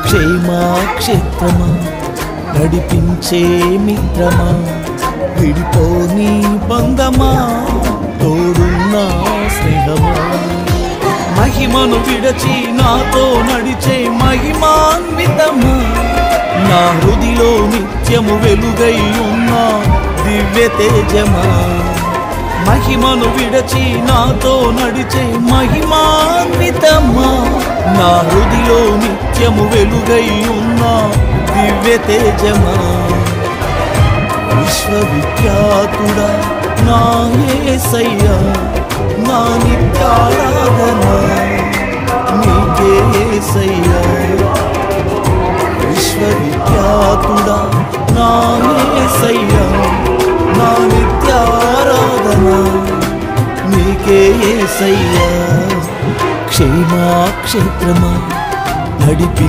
క్షేమాక్షేత్రమా నడిపించే మిత్రమా విడిపోని బంధమా తోడున్న స్నేహమా మహిమను విడచి నాతో నడిచే మహిమాన్వితమా నా హృదిలో నిత్యము వెలుగై ఉన్న దివ్య తేజమా మహిమను విడచి నాతో నడిచే మహిమాన్వితమా నా హృదిలో నిత్యము వెలుగై ఉన్న దివ్య తేజమా విశ్వవిఖ్యాతుడా నా యేసయ్యా నా నిత్యారాధన నీకే యేసయ్యా విశ్వవిఖ్యాతుడా నా యేసయ్యా నా నిత్యారాధన నీకే యేసయ్యా క్షేమాక్షేత్రమా నడిపి